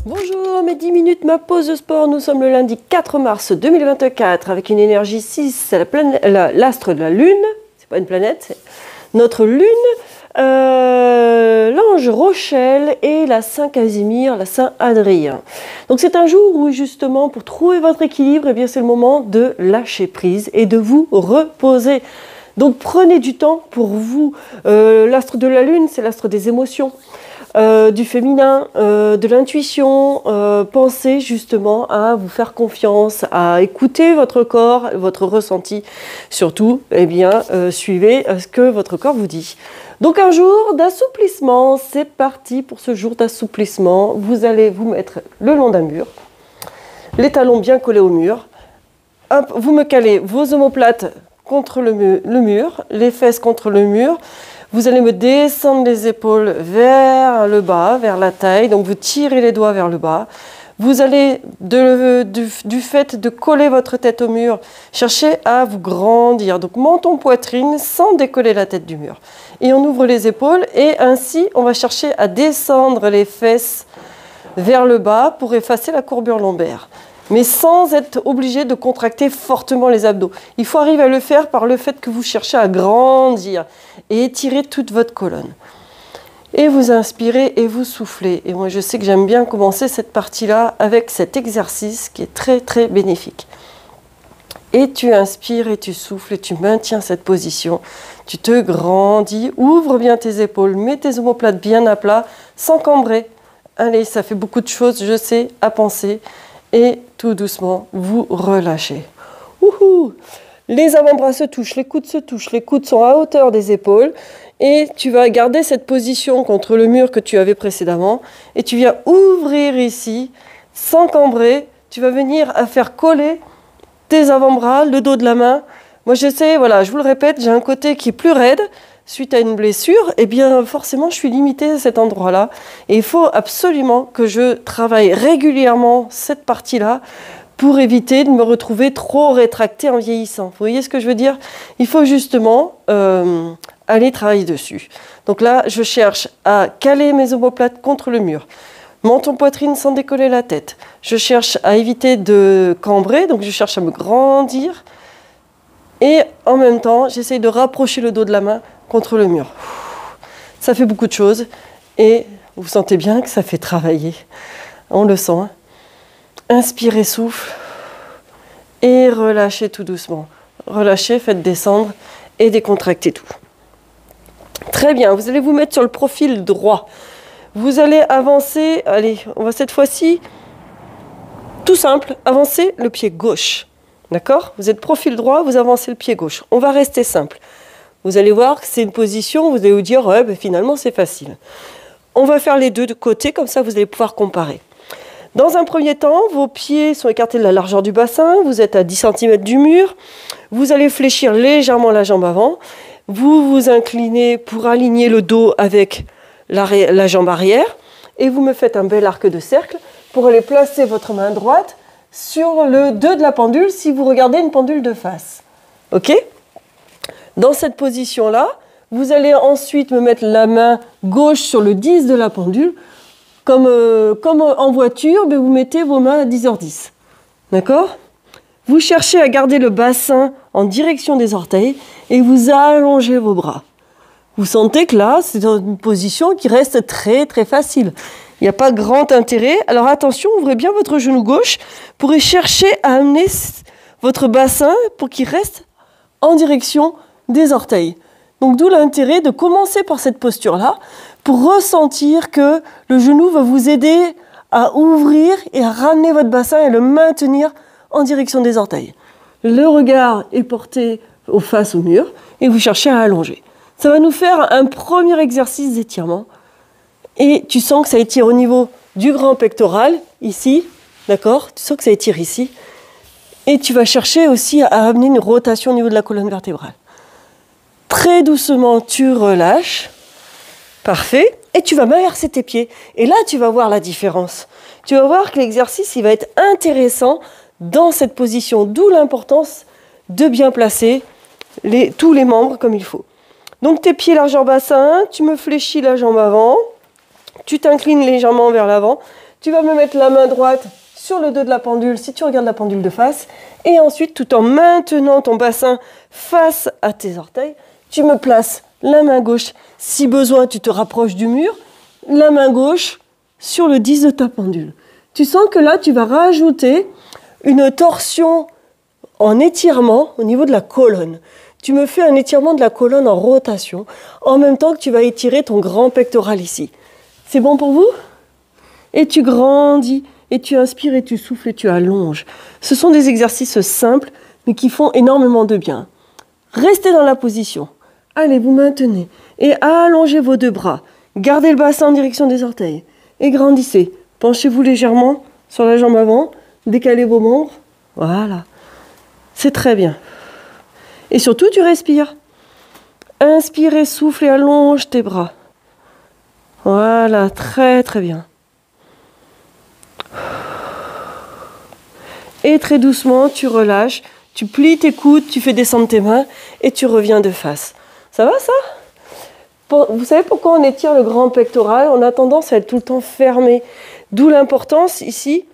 Bonjour, mes 10 minutes, ma pause de sport. Nous sommes le lundi 4 mars 2024 avec une énergie 6, c'est l'astre de la Lune. C'est pas une planète, c'est notre Lune. L'ange Rochelle et la Saint Casimir, la Saint Adrien. Donc c'est un jour où justement pour trouver votre équilibre, eh bien c'est le moment de lâcher prise et de vous reposer. Donc prenez du temps pour vous. L'astre de la Lune, c'est l'astre des émotions. Du féminin, de l'intuition, pensez justement à vous faire confiance, à écouter votre corps, votre ressenti. Surtout, eh bien, suivez ce que votre corps vous dit. Donc un jour d'assouplissement, c'est parti pour ce jour d'assouplissement. Vous allez vous mettre le long d'un mur, les talons bien collés au mur. Hop, vous me calez vos omoplates contre le mur, les fesses contre le mur. Vous allez me descendre les épaules vers le bas, vers la taille. Donc vous tirez les doigts vers le bas. Vous allez, du fait de coller votre tête au mur, chercher à vous grandir. Donc menton, poitrine, sans décoller la tête du mur. Et on ouvre les épaules et ainsi, on va chercher à descendre les fesses vers le bas pour effacer la courbure lombaire. Mais sans être obligé de contracter fortement les abdos. Il faut arriver à le faire par le fait que vous cherchez à grandir et étirer toute votre colonne. Et vous inspirez et vous soufflez. Et moi, je sais que j'aime bien commencer cette partie-là avec cet exercice qui est très, très bénéfique. Et tu inspires et tu souffles et tu maintiens cette position. Tu te grandis, ouvre bien tes épaules, mets tes omoplates bien à plat, sans cambrer. Allez, ça fait beaucoup de choses, je sais, à penser. Et tout doucement, vous relâchez. Ouhou! Les avant-bras se touchent, les coudes se touchent, les coudes sont à hauteur des épaules. Et tu vas garder cette position contre le mur que tu avais précédemment. Et tu viens ouvrir ici, sans cambrer. Tu vas venir à faire coller tes avant-bras, le dos de la main. Moi, j'essaie, voilà, je vous le répète, j'ai un côté qui est plus raide. Suite à une blessure, eh bien forcément je suis limitée à cet endroit-là. Et il faut absolument que je travaille régulièrement cette partie-là pour éviter de me retrouver trop rétractée en vieillissant. Vous voyez ce que je veux dire? Il faut justement aller travailler dessus. Donc là, je cherche à caler mes omoplates contre le mur. Menton poitrine sans décoller la tête. Je cherche à éviter de cambrer, donc je cherche à me grandir. Et en même temps, j'essaye de rapprocher le dos de la main contre le mur. Ça fait beaucoup de choses et vous sentez bien que ça fait travailler. On le sent. Hein. Inspirez, souffle et relâchez tout doucement. Relâchez, faites descendre et décontractez tout. Très bien, vous allez vous mettre sur le profil droit. Vous allez avancer, allez, on va cette fois-ci, tout simple, avancer le pied gauche. D'accord? Vous êtes profil droit, vous avancez le pied gauche. On va rester simple. Vous allez voir que c'est une position, vous allez vous dire, ouais, ben finalement c'est facile. On va faire les deux de côté, comme ça vous allez pouvoir comparer. Dans un premier temps, vos pieds sont écartés de la largeur du bassin, vous êtes à 10 cm du mur, vous allez fléchir légèrement la jambe avant, vous vous inclinez pour aligner le dos avec la jambe arrière, et vous me faites un bel arc de cercle pour aller placer votre main droite sur le 2 de la pendule si vous regardez une pendule de face. Ok ? Dans cette position-là, vous allez ensuite me mettre la main gauche sur le 10 de la pendule. Comme en voiture, mais vous mettez vos mains à 10h10. D'accord? Vous cherchez à garder le bassin en direction des orteils et vous allongez vos bras. Vous sentez que là, c'est dans une position qui reste très très facile. Il n'y a pas grand intérêt. Alors attention, ouvrez bien votre genou gauche pour chercher à amener votre bassin pour qu'il reste en direction des orteils. Donc d'où l'intérêt de commencer par cette posture-là pour ressentir que le genou va vous aider à ouvrir et à ramener votre bassin et le maintenir en direction des orteils. Le regard est porté face au mur et vous cherchez à allonger. Ça va nous faire un premier exercice d'étirement et tu sens que ça étire au niveau du grand pectoral, ici, d'accord? Tu sens que ça étire ici et tu vas chercher aussi à amener une rotation au niveau de la colonne vertébrale. Très doucement, tu relâches. Parfait. Et tu vas m'inverser tes pieds. Et là, tu vas voir la différence. Tu vas voir que l'exercice, il va être intéressant dans cette position. D'où l'importance de bien placer tous les membres comme il faut. Donc tes pieds largeur bassin, tu me fléchis la jambe avant, tu t'inclines légèrement vers l'avant, tu vas me mettre la main droite sur le dos de la pendule si tu regardes la pendule de face, et ensuite tout en maintenant ton bassin face à tes orteils, tu me places la main gauche, si besoin tu te rapproches du mur, la main gauche sur le 10 de ta pendule. Tu sens que là tu vas rajouter une torsion en étirement au niveau de la colonne. Tu me fais un étirement de la colonne en rotation, en même temps que tu vas étirer ton grand pectoral ici. C'est bon pour vous? Et tu grandis, et tu inspires et tu souffles et tu allonges. Ce sont des exercices simples, mais qui font énormément de bien. Restez dans la position. Allez, vous maintenez. Et allongez vos deux bras. Gardez le bassin en direction des orteils. Et grandissez. Penchez-vous légèrement sur la jambe avant. Décalez vos membres. Voilà. C'est très bien. Et surtout, tu respires. Inspire et souffle et allonge tes bras. Voilà, très très bien. Et très doucement, tu relâches, tu plies tes coudes, tu fais descendre tes mains et tu reviens de face. Ça va ça? Vous savez pourquoi on étire le grand pectoral? On a tendance à être tout le temps fermé. D'où l'importance ici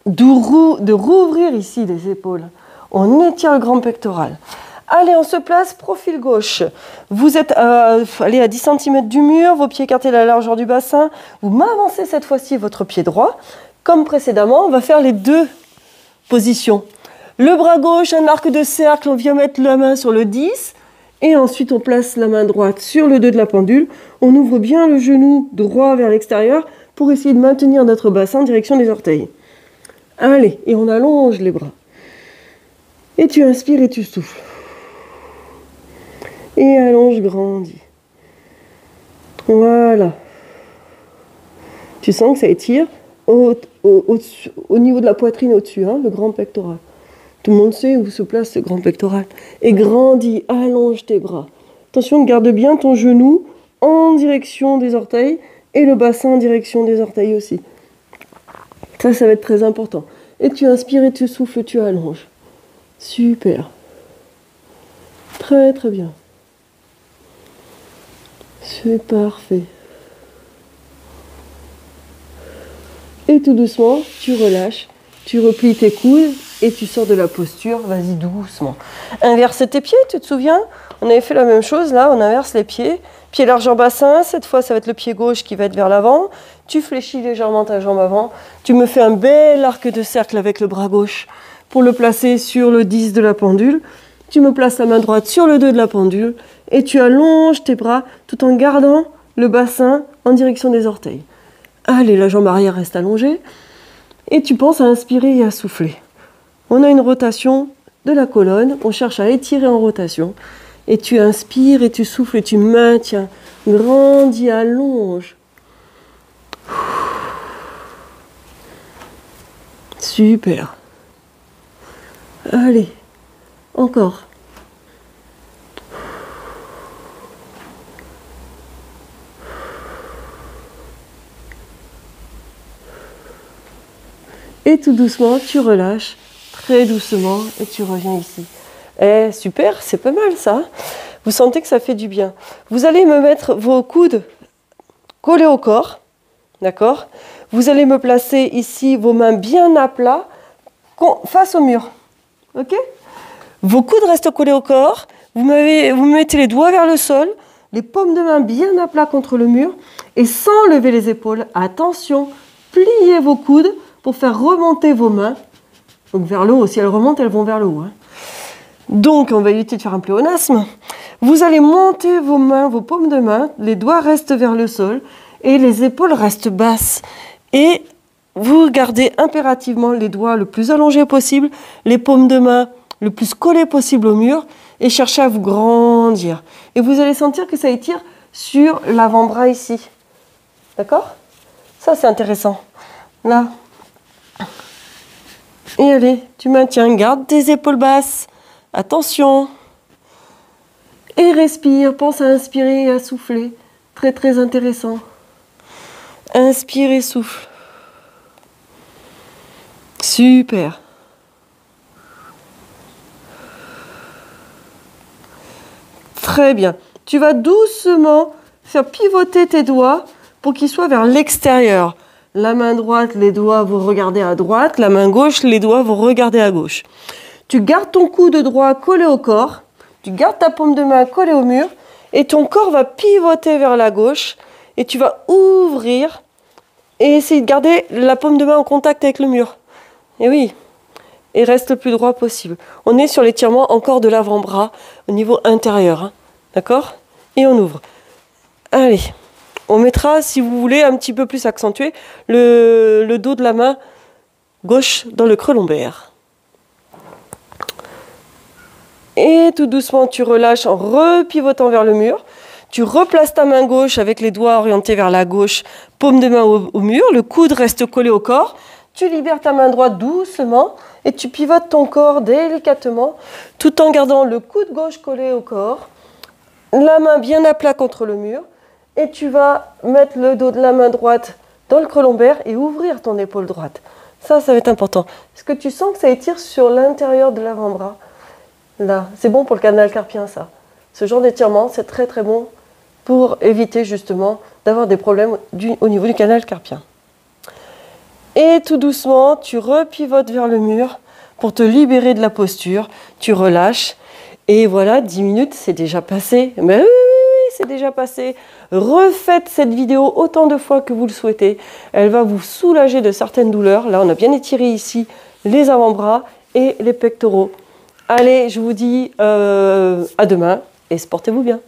de rouvrir ici les épaules. On étire le grand pectoral. Allez, on se place, profil gauche. Vous êtes allez à 10 cm du mur, vos pieds écartés à la largeur du bassin. Vous m'avancez cette fois-ci votre pied droit. Comme précédemment, on va faire les deux positions. Le bras gauche, un arc de cercle, on vient mettre la main sur le 10. Et ensuite, on place la main droite sur le dos de la pendule. On ouvre bien le genou droit vers l'extérieur pour essayer de maintenir notre bassin en direction des orteils. Allez, et on allonge les bras. Et tu inspires et tu souffles. Et allonge, grandis. Voilà. Tu sens que ça étire au niveau de la poitrine au-dessus, hein, le grand pectoral. Tout le monde sait où se place ce grand pectoral. Et grandis, allonge tes bras. Attention, garde bien ton genou en direction des orteils et le bassin en direction des orteils aussi. Ça va être très important. Et tu inspires et tu souffles, tu allonges. Super. Très très bien. C'est parfait. Et tout doucement, tu relâches, tu replies tes coudes et tu sors de la posture. Vas-y doucement. Inverse tes pieds, tu te souviens? On avait fait la même chose, là, on inverse les pieds. Pied largeur bassin, cette fois ça va être le pied gauche qui va être vers l'avant. Tu fléchis légèrement ta jambe avant. Tu me fais un bel arc de cercle avec le bras gauche pour le placer sur le 10 de la pendule. Tu me places la main droite sur le 2 de la pendule et tu allonges tes bras tout en gardant le bassin en direction des orteils. Allez, la jambe arrière reste allongée et tu penses à inspirer et à souffler. On a une rotation de la colonne, on cherche à étirer en rotation et tu inspires et tu souffles et tu maintiens. Grandis, allonge. Super. Allez, encore. Et tout doucement, tu relâches, très doucement, et tu reviens ici. Eh, super, c'est pas mal ça. Vous sentez que ça fait du bien. Vous allez me mettre vos coudes collés au corps, d'accord? Vous allez me placer ici vos mains bien à plat, face au mur, ok? Vos coudes restent collés au corps, vous mettez les doigts vers le sol, les paumes de main bien à plat contre le mur, et sans lever les épaules, attention, pliez vos coudes pour faire remonter vos mains, donc vers le haut. Si elles remontent, elles vont vers le haut. Hein. Donc, on va éviter de faire un pléonasme. Vous allez monter vos mains, vos paumes de main, les doigts restent vers le sol et les épaules restent basses. Et vous gardez impérativement les doigts le plus allongés possible, les paumes de main le plus collées possible au mur et cherchez à vous grandir. Et vous allez sentir que ça étire sur l'avant-bras ici. D'accord? Ça, c'est intéressant. Là. Et allez, tu maintiens, garde tes épaules basses. Attention. Et respire, pense à inspirer et à souffler. Très très intéressant. Inspire et souffle. Super. Très bien. tu vas doucement faire pivoter tes doigts pour qu'ils soient vers l'extérieur. La main droite, les doigts vont regarder à droite. La main gauche, les doigts vont regarder à gauche. Tu gardes ton coude droit collé au corps. Tu gardes ta paume de main collée au mur. Et ton corps va pivoter vers la gauche. Et tu vas ouvrir et essayer de garder la paume de main en contact avec le mur. Et oui, et reste le plus droit possible. On est sur l'étirement encore de l'avant-bras au niveau intérieur. Hein. D'accord? Et on ouvre. Allez. On mettra, si vous voulez, un petit peu plus accentué, le dos de la main gauche dans le creux lombaire. Et tout doucement, tu relâches en repivotant vers le mur. Tu replaces ta main gauche avec les doigts orientés vers la gauche, paume de main au mur. Le coude reste collé au corps. Tu libères ta main droite doucement et tu pivotes ton corps délicatement tout en gardant le coude gauche collé au corps. La main bien à plat contre le mur. Et tu vas mettre le dos de la main droite dans le creux lombaire et ouvrir ton épaule droite. Ça va être important. Est-ce que tu sens que ça étire sur l'intérieur de l'avant-bras? Là, c'est bon pour le canal carpien, ça. Ce genre d'étirement, c'est très très bon pour éviter justement d'avoir des problèmes au niveau du canal carpien. Et tout doucement, tu repivotes vers le mur pour te libérer de la posture. Tu relâches. Et voilà, 10 minutes, c'est déjà passé. Mais oui, c'est déjà passé. Refaites cette vidéo autant de fois que vous le souhaitez. Elle va vous soulager de certaines douleurs. Là, on a bien étiré ici les avant-bras et les pectoraux. Allez, je vous dis à demain et portez-vous bien.